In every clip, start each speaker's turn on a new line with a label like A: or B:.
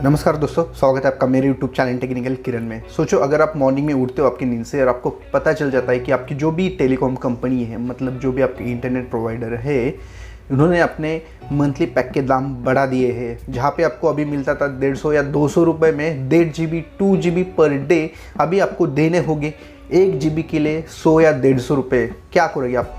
A: नमस्कार दोस्तों, स्वागत है आपका मेरे YouTube चैनल टेक्निकल किरण में। सोचो अगर आप मॉर्निंग में उठते हो आपकी नींद से और आपको पता चल जाता है कि आपकी जो भी टेलीकॉम कंपनी है, मतलब जो भी आपकी इंटरनेट प्रोवाइडर है, उन्होंने अपने मंथली पैक के दाम बढ़ा दिए हैं। जहाँ पे आपको अभी मिलता था 150 या 200 रुपये में 1.5 GB 2 GB पर डे, अभी आपको देने होंगे 1 GB के लिए 100 या 150 रुपये। क्या करोगे आप?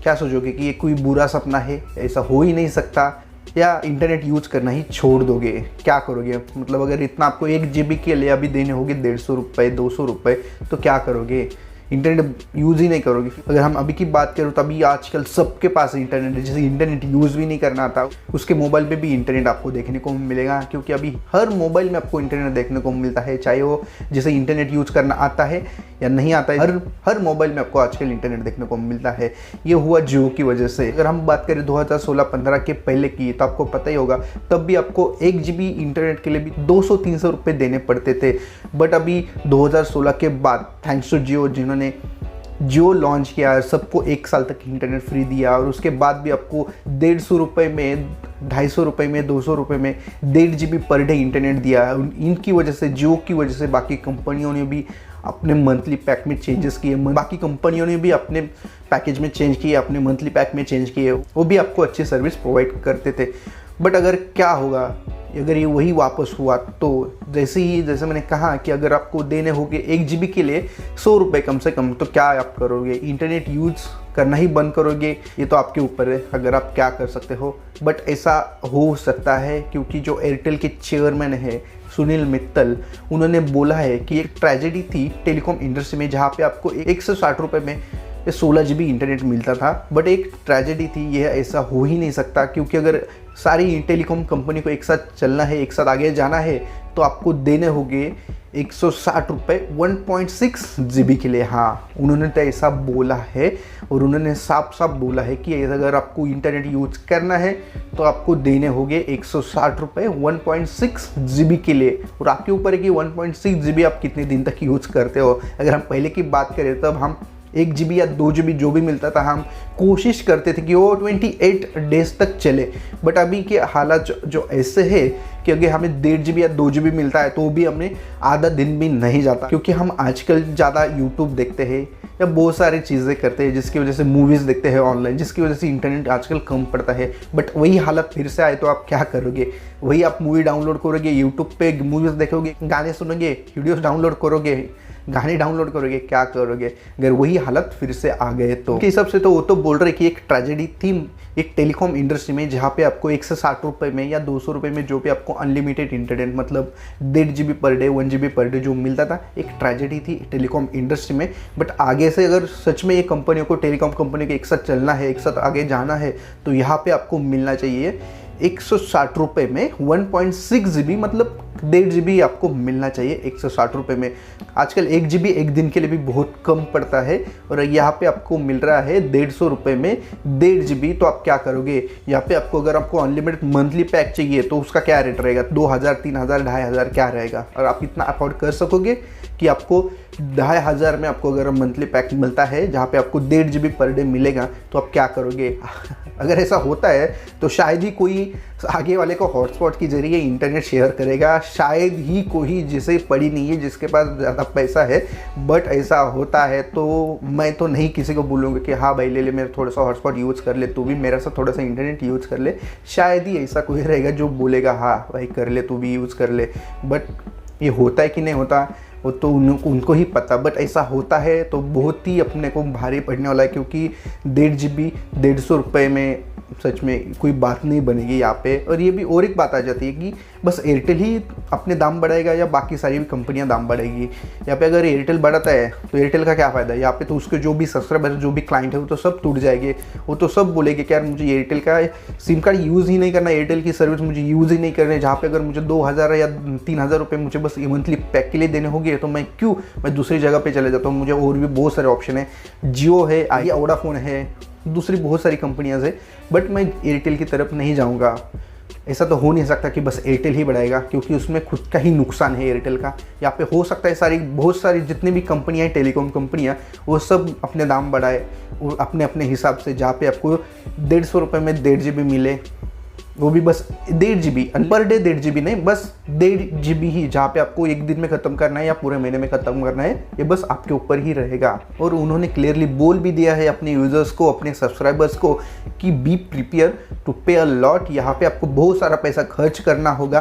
A: क्या सोचोगे कि ये कोई बुरा सपना है, ऐसा हो ही नहीं सकता, या इंटरनेट यूज़ करना ही छोड़ दोगे? क्या करोगे? मतलब अगर इतना आपको 1 GB के लिए अभी देने होंगे 150 रुपये 200 रुपये, तो क्या करोगे? इंटरनेट यूज़ ही नहीं करोगे। अगर हम अभी की बात करें तो अभी आजकल सबके पास इंटरनेट है। जैसे इंटरनेट यूज़ भी नहीं करना आता, उसके मोबाइल पे भी इंटरनेट आपको देखने को मिलेगा, क्योंकि अभी हर मोबाइल में आपको इंटरनेट देखने को मिलता है, चाहे वो जैसे इंटरनेट यूज़ करना आता है या नहीं आता है। हर मोबाइल में आपको आजकल इंटरनेट देखने को मिलता है। ये हुआ जियो की वजह से। अगर हम बात करें 2016-15 के पहले की, तो आपको पता ही होगा, तब भी आपको 1 GB इंटरनेट के लिए भी 200-300 रुपये देने पड़ते थे। बट अभी 2016 के बाद थैंक्स टू जियो, जिन्होंने जियो लॉन्च किया, सबको 1 साल तक इंटरनेट फ्री दिया, और उसके बाद भी आपको 150 रुपये में, 250 रुपये में, 200 रुपये में 1.5 GB पर डे इंटरनेट दिया। इनकी वजह से, जियो की वजह से बाकी कंपनियों ने भी अपने मंथली पैक में चेंजेस किए। बाकी कंपनियों ने भी अपने पैकेज में चेंज किए, अपने मंथली पैक में चेंज किए। वो भी आपको अच्छी सर्विस प्रोवाइड करते थे। बट अगर क्या होगा, अगर ये वही वापस हुआ, तो जैसे मैंने कहा कि अगर आपको देने होंगे 1 GB के लिए 100 रुपये कम से कम, तो क्या आप करोगे? इंटरनेट यूज़ करना ही बंद करोगे? ये तो आपके ऊपर है, अगर आप क्या कर सकते हो। बट ऐसा हो सकता है क्योंकि जो एयरटेल के चेयरमैन है सुनील मित्तल, उन्होंने बोला है कि एक ट्रेजेडी थी टेलीकॉम इंडस्ट्री में, जहाँ पे आपको 160 रुपये में 16 GB इंटरनेट मिलता था। बट एक ट्रेजेडी थी, यह ऐसा हो ही नहीं सकता, क्योंकि अगर सारी टेलीकॉम कंपनी को एक साथ चलना है, एक साथ आगे जाना है, तो आपको देने होंगे 160 रुपये 1.6 GB के लिए। हाँ, उन्होंने तो ऐसा बोला है, और उन्होंने साफ साफ बोला है कि अगर आपको इंटरनेट यूज करना है तो आपको देने होंगे 160 रुपये 1.6 GB के लिए। और आपके ऊपर है कि 1.6 GB आप कितने दिन तक यूज करते हो। अगर हम पहले की बात करें तब हम 1 GB या 2 GB जो भी मिलता था, हम कोशिश करते थे कि वो 28 डेज तक चले। बट अभी के हालात जो ऐसे है कि अगर हमें 1.5 GB या 2 GB मिलता है तो भी हमें आधा दिन भी नहीं जाता, क्योंकि हम आजकल ज़्यादा यूट्यूब देखते हैं या बहुत सारी चीज़ें करते हैं, जिसकी वजह से मूवीज़ देखते हैं ऑनलाइन, जिसकी वजह से इंटरनेट आजकल कम पड़ता है। बट वही हालत फिर से आए तो आप क्या करोगे? वही आप मूवी डाउनलोड करोगे, यूट्यूब पे मूवीज़ देखोगे, गाने सुनोगे, वीडियोज़ डाउनलोड करोगे, गाने डाउनलोड करोगे, क्या करोगे अगर वही हालत फिर से आ गए तो? के हिसाब से तो वो तो बोल रहे कि एक ट्रेजेडी थी एक टेलीकॉम इंडस्ट्री में, जहाँ पे आपको 160 रुपये में या 200 रुपये में जो भी आपको अनलिमिटेड इंटरनेट, मतलब 1.5 GB per day 1 GB per day जो मिलता था, एक ट्रेजेडी थी टेलीकॉम इंडस्ट्री में। बट आगे से अगर सच में ये कंपनियों को, टेलीकॉम कंपनी को एक साथ चलना है, एक साथ आगे जाना है, तो यहाँ पे आपको मिलना चाहिए 160 रुपये में 1.6 GB, मतलब 1.5 GB आपको मिलना चाहिए 160 रुपये में। आजकल 1 GB एक दिन के लिए भी बहुत कम पड़ता है, और यहाँ पे आपको मिल रहा है 150 रुपये में 1.5 GB। तो आप क्या करोगे? यहाँ पे आपको, अगर आपको अनलिमिटेड मंथली पैक चाहिए तो उसका क्या रेट रहेगा? 2000, 3000, 2500 क्या रहेगा? और आप इतना अफोर्ड कर सकोगे कि आपको 2500 में आपको अगर मंथली पैक मिलता है, जहाँ पे आपको 1.5 GB पर डे मिलेगा, तो आप क्या करोगे? अगर ऐसा होता है तो शायद ही कोई आगे वाले को हॉटस्पॉट के जरिए इंटरनेट शेयर करेगा, शायद ही कोई जिसे पड़ी नहीं है, जिसके पास ज़्यादा पैसा है। बट ऐसा होता है तो मैं तो नहीं किसी को बोलूँगा कि हाँ भाई ले ले, मेरा थोड़ा सा हॉटस्पॉट यूज़ कर ले, तू भी मेरा सा थोड़ा सा इंटरनेट यूज़ कर ले। शायद ही ऐसा कोई रहेगा जो बोलेगा हाँ भाई कर ले, तू भी यूज़ कर ले। बट ये होता है कि नहीं होता, वो तो उनको ही पता। बट ऐसा होता है तो बहुत ही अपने को भारी पड़ने वाला है, क्योंकि 1.5 GB 150 रुपये में सच में कोई बात नहीं बनेगी यहाँ पे। और ये भी और एक बात आ जाती है कि बस एयरटेल ही अपने दाम बढ़ाएगा या बाकी सारी भी कंपनियां दाम बढ़ाएगी? यहाँ पे अगर एयरटेल बढ़ाता है तो एयरटेल का क्या फ़ायदा? यहाँ पे तो उसके जो भी सब्सक्राइबर, जो भी क्लाइंट है, वो तो सब टूट जाएंगे। वो तो सब बोलेंगे कि यार मुझे एयरटेल का सिम कार्ड यूज़ ही नहीं करना, एयरटेल की सर्विस मुझे यूज़ ही नहीं करनी। जहाँ पे अगर मुझे 2000 या 3000 रुपये मुझे बस मंथली पैक के लिए देने होंगे, तो मैं दूसरी जगह पर चले जाता हूँ। मुझे और भी बहुत सारे ऑप्शन है, जियो है, आइडिया, वोडाफोन है, दूसरी बहुत सारी कंपनियां है। बट मैं एयरटेल की तरफ नहीं जाऊंगा। ऐसा तो हो नहीं सकता कि बस एयरटेल ही बढ़ाएगा, क्योंकि उसमें खुद का ही नुकसान है एयरटेल का। यहाँ पे हो सकता है बहुत सारी जितनी भी कंपनियां हैं, टेलीकॉम कंपनियां, वो सब अपने दाम बढ़ाए और अपने अपने हिसाब से, जहाँ पे आपको 150 रुपये में 1.5 GB मिले, वो भी बस 1.5 GB पर डे, 1.5 GB नहीं, बस 1.5 GB ही, जहाँ पे आपको एक दिन में ख़त्म करना है या पूरे महीने में ख़त्म करना है, ये बस आपके ऊपर ही रहेगा। और उन्होंने क्लियरली बोल भी दिया है अपने यूज़र्स को, अपने सब्सक्राइबर्स को कि बी प्रिपेयर टू पे अ लॉट, यहाँ पे आपको बहुत सारा पैसा खर्च करना होगा,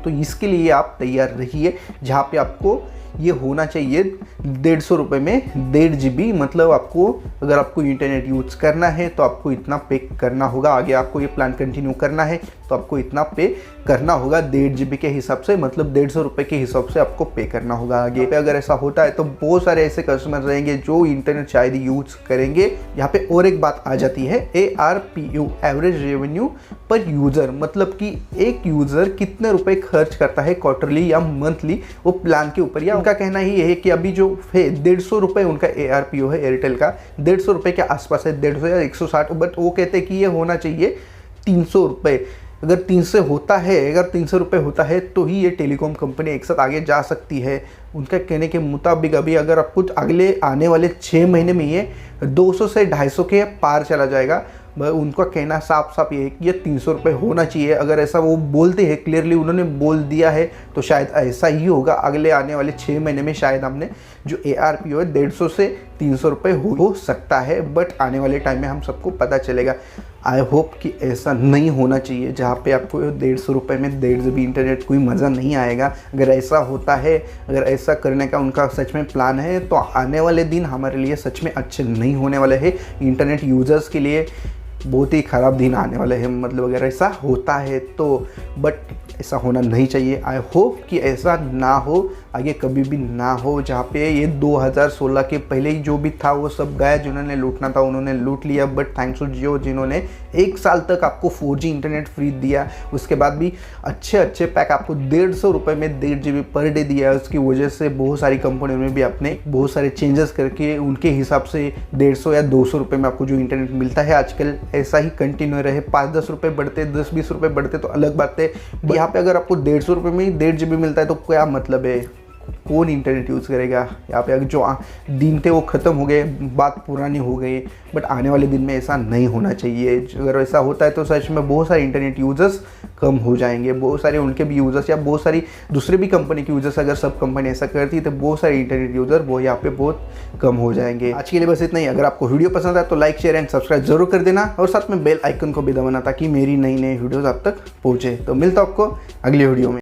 A: तो इसके लिए आप तैयार रहिए, जहाँ पे आपको ये होना चाहिए 150 रुपये में 1.5 GB। मतलब आपको, अगर आपको इंटरनेट यूज़ करना है तो आपको इतना पे करना होगा। आगे आपको ये प्लान कंटिन्यू करना है तो आपको इतना पे करना होगा 1.5 GB के हिसाब से, मतलब 150 रुपये के हिसाब से आपको पे करना होगा आगे। अगर ऐसा होता है तो बहुत सारे ऐसे कस्टमर रहेंगे जो इंटरनेट शायद यूज़ करेंगे। यहाँ पे और एक बात आ जाती है, ARPU, एवरेज रेवेन्यू पर यूज़र, मतलब कि एक यूज़र कितने रुपए खर्च करता है क्वार्टरली या मंथली वो प्लान के ऊपर। या उनका कहना ही है कि अभी जो है 150 रुपये उनका ARPU है एयरटेल का, 150 रुपये के आसपास है, 150 या 160, बट वो कहते हैं कि ये होना चाहिए 300 रुपये। अगर 300 होता है, अगर 300 रुपये होता है तो ही ये टेलीकॉम कंपनी एक साथ आगे जा सकती है। उनका कहने के मुताबिक अभी अगर आप कुछ अगले आने वाले 6 महीने में ये 200 से 250 के पार चला जाएगा। उनका कहना साफ साफ ये है कि ये 300 रुपये होना चाहिए। अगर ऐसा वो बोलते हैं, क्लियरली उन्होंने बोल दिया है, तो शायद ऐसा ही होगा। अगले आने वाले 6 महीने में शायद हमने जो ARPU है 150 से 300 रुपये हो सकता है, बट आने वाले टाइम में हम सबको पता चलेगा। आई होप कि ऐसा नहीं होना चाहिए, जहाँ पे आपको 150 रुपये में 1.5 GB इंटरनेट कोई मज़ा नहीं आएगा। अगर ऐसा होता है, अगर ऐसा करने का उनका सच में प्लान है, तो आने वाले दिन हमारे लिए सच में अच्छे नहीं होने वाले हैं। इंटरनेट यूज़र्स के लिए बहुत ही ख़राब दिन आने वाले हैं, मतलब अगर ऐसा होता है तो। बट ऐसा होना नहीं चाहिए। आई होप कि ऐसा ना हो, आगे कभी भी ना हो, जहाँ पे ये 2016 के पहले ही जो भी था वो सब गया। जिन्होंने लूटना था उन्होंने लूट लिया, बट थैंक्स टू जियो जिन्होंने 1 साल तक आपको 4G इंटरनेट फ्री दिया, उसके बाद भी अच्छे पैक आपको 150 रुपये में 1.5 GB पर डे दिया। उसकी वजह से बहुत सारी कंपनियों में भी अपने बहुत सारे चेंजेस करके उनके हिसाब से 150 या 200 रुपये में आपको जो इंटरनेट मिलता है आजकल, ऐसा ही कंटिन्यू रहे। 5-10 रुपये बढ़ते, 10-20 रुपये बढ़ते तो अलग बात है। यहाँ पे अगर आपको 150 रुपये में 1.5 GB मिलता है तो क्या मतलब है, कौन इंटरनेट यूज़ करेगा। यहाँ पे जो दिन थे वो ख़त्म हो गए, बात पुरानी हो गई। बट आने वाले दिन में ऐसा नहीं होना चाहिए। अगर ऐसा होता है तो सच में बहुत सारे इंटरनेट यूज़र्स कम हो जाएंगे, बहुत सारे उनके भी यूज़र्स या बहुत सारी दूसरे भी कंपनी के यूज़र्स, अगर सब कंपनी ऐसा करती है तो बहुत सारे इंटरनेट यूज़र वो यहाँ पे बहुत कम हो जाएंगे। आज के लिए बस इतना ही। अगर आपको वीडियो पसंद आए तो लाइक, शेयर एंड सब्सक्राइब जरूर कर देना, और साथ में बेल आइकन को भी दबाना ताकि मेरी नई वीडियोज़ आप तक पहुँचे। तो मिलता हूँ आपको अगली वीडियो में।